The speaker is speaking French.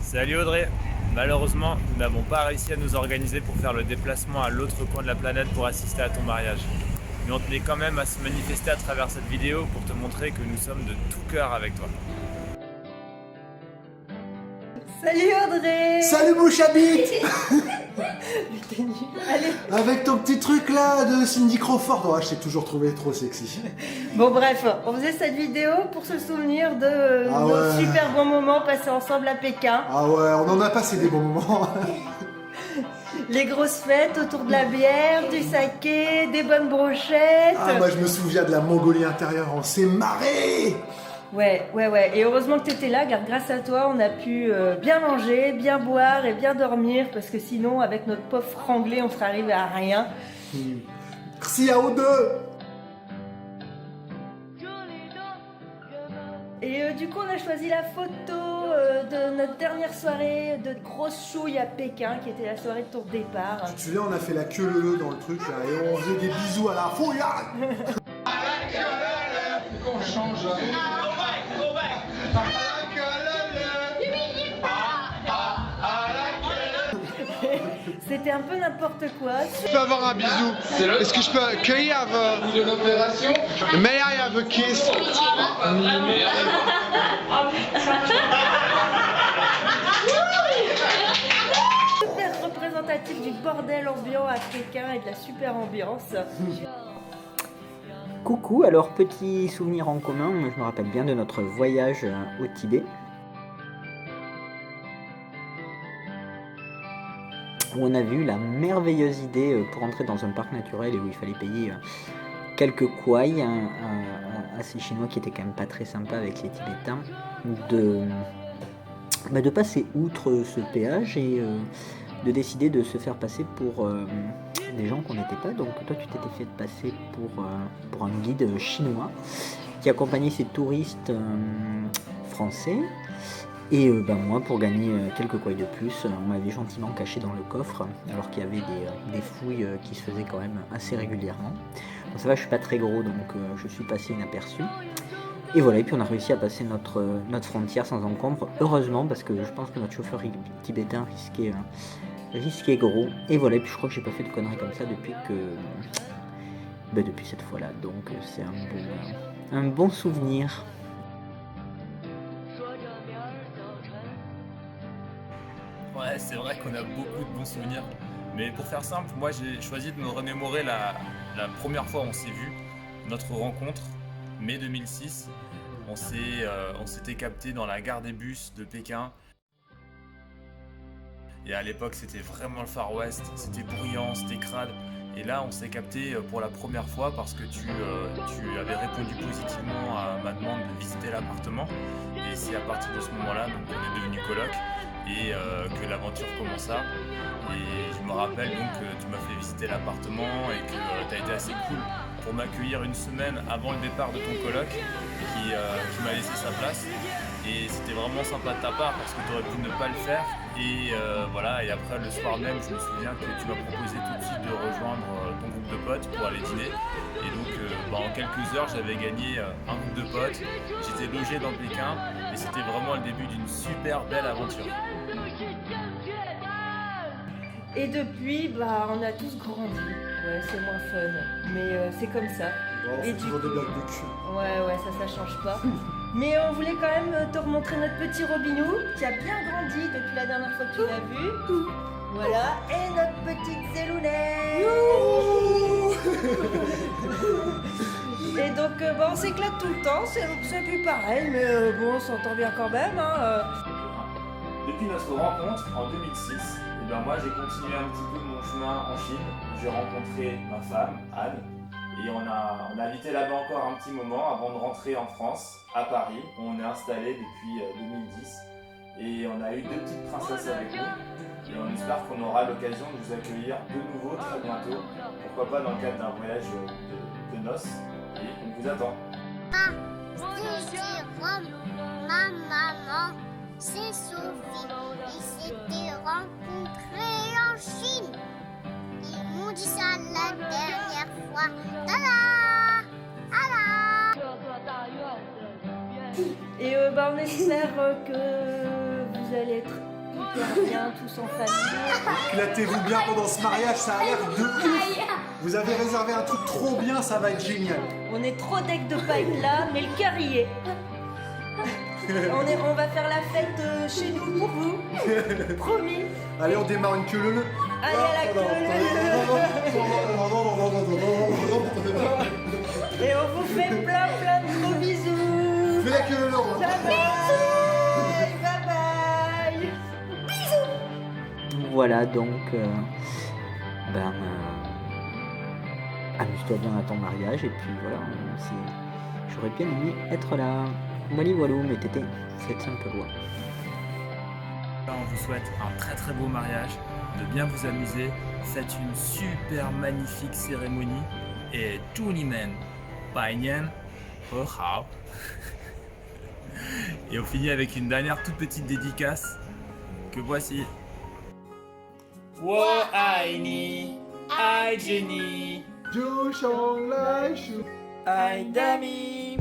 Salut Audrey. Malheureusement, nous n'avons pas réussi à nous organiser pour faire le déplacement à l'autre coin de la planète pour assister à ton mariage. Mais on tenait quand même à se manifester à travers cette vidéo pour te montrer que nous sommes de tout cœur avec toi. Salut Audrey. Salut mon chabit. T'es nul. Allez. Avec ton petit truc là de Cindy Crawford, oh, je t'ai toujours trouvé trop sexy. Bon bref, on faisait cette vidéo pour se souvenir de nos super bons moments passés ensemble à Pékin. Ah ouais, on en a passé des bons moments. Les grosses fêtes autour de la bière, du saké, des bonnes brochettes. Ah moi je me souviens de la Mongolie intérieure, on s'est marré. Ouais. Et heureusement que t'étais là, car grâce à toi, on a pu bien manger, bien boire et bien dormir, parce que sinon, avec notre pauvre franglais, on serait arrivé à rien. Merci à vous deux. Et du coup, on a choisi la photo de notre dernière soirée de grosse chouille à Pékin, qui était la soirée de ton départ. Tu te souviens, on a fait la queue leu dans le truc là, et on faisait des bisous à la foule là. On change. C'était un peu n'importe quoi. Je peux avoir un bisou. Est-ce que je peux cueillir De l'opération. May I have a kiss? Super représentatif du bordel ambiant à Pékin et de la super ambiance. Coucou, alors petit souvenir en commun, je me rappelle bien de notre voyage au Tibet. Où on avait eu la merveilleuse idée pour entrer dans un parc naturel et où il fallait payer quelques kouaïs à ces Chinois qui étaient quand même pas très sympas avec les Tibétains, de passer outre ce péage et de décider de se faire passer pour des gens qu'on n'était pas. Donc toi tu t'étais fait passer pour un guide chinois qui accompagnait ces touristes français. Et moi, pour gagner quelques kouaïs de plus, on m'avait gentiment caché dans le coffre, alors qu'il y avait des fouilles qui se faisaient quand même assez régulièrement. Bon, ça va, je suis pas très gros, donc je suis passé inaperçu. Et voilà, et puis on a réussi à passer notre frontière sans encombre, heureusement, parce que je pense que notre chauffeur tibétain risquait gros. Et voilà, et puis je crois que j'ai pas fait de conneries comme ça depuis cette fois-là, donc c'est un bon souvenir. Ouais, c'est vrai qu'on a beaucoup de bons souvenirs. Mais pour faire simple, moi j'ai choisi de me remémorer la première fois où on s'est vu, notre rencontre, mai 2006. On s'était capté dans la gare des bus de Pékin. Et à l'époque, c'était vraiment le Far West, c'était bruyant, c'était crade. Et là, on s'est capté pour la première fois parce que tu avais répondu positivement à ma demande de visiter l'appartement. Et c'est à partir de ce moment-là qu'on est devenus coloc et que l'aventure commença. Et je me rappelle donc que tu m'as fait visiter l'appartement et que tu as été assez cool pour m'accueillir une semaine avant le départ de ton coloc qui m'a laissé sa place. Et c'était vraiment sympa de ta part parce que tu aurais pu ne pas le faire. Et voilà, et après le soir même, je me souviens que tu m'as proposé tout de suite de rejoindre ton groupe de potes pour aller dîner. Et donc en quelques heures, j'avais gagné un groupe de potes, j'étais logé dans Pékin et c'était vraiment le début d'une super belle aventure. Et depuis, on a tous grandi. Ouais, c'est moins fun, mais c'est comme ça. Bon, Et c'est toujours des blagues de cul. Ouais, ça change pas. Mais on voulait quand même te remontrer notre petit Robinou qui a bien grandi depuis la dernière fois que tu l'as vu. Voilà, et notre petite Zélounette. Et donc on s'éclate tout le temps, c'est plus pareil, mais bon, on s'entend bien quand même. Depuis notre rencontre en 2006, moi j'ai continué un petit peu mon chemin en Chine. J'ai rencontré ma femme, Anne. Et on a habité là-bas encore un petit moment avant de rentrer en France, à Paris. On est installé depuis 2010 et on a eu 2 petites princesses avec nous. Et on espère qu'on aura l'occasion de vous accueillir de nouveau très bientôt. Pourquoi pas dans le cadre d'un voyage de noces. Et on vous attend. C'est Jérôme, ma maman, c'est Sophie. Ils s'étaient rencontrés en Chine. Ils m'ont dit ça la dernière fois. Tada! Tada! Et on espère que vous allez être super bien, tous en famille. Éclatez-vous bien pendant ce mariage, ça a l'air de ouf. Vous avez réservé un truc trop bien, ça va être génial. On est trop deck de pas être là, mais le cœur y est. On va faire la fête chez nous pour vous. Promis. Allez, on démarre une queue leu. Allez à la queue. Et on vous fait plein de gros bisous. Fais la queue leu. Bye bye. Voilà donc, amuse-toi bien à ton mariage et puis voilà, j'aurais bien aimé être là. Wally Walou, mais Tété, faites simple loi. Là, on vous souhaite un très très beau mariage, de bien vous amuser, faites une super magnifique cérémonie et tous les men, Bainian, hao. Et on finit avec une dernière toute petite dédicace que voici. Wo ai ni, ai Jenny, Jo Shang Lai Shu. Ai Dami.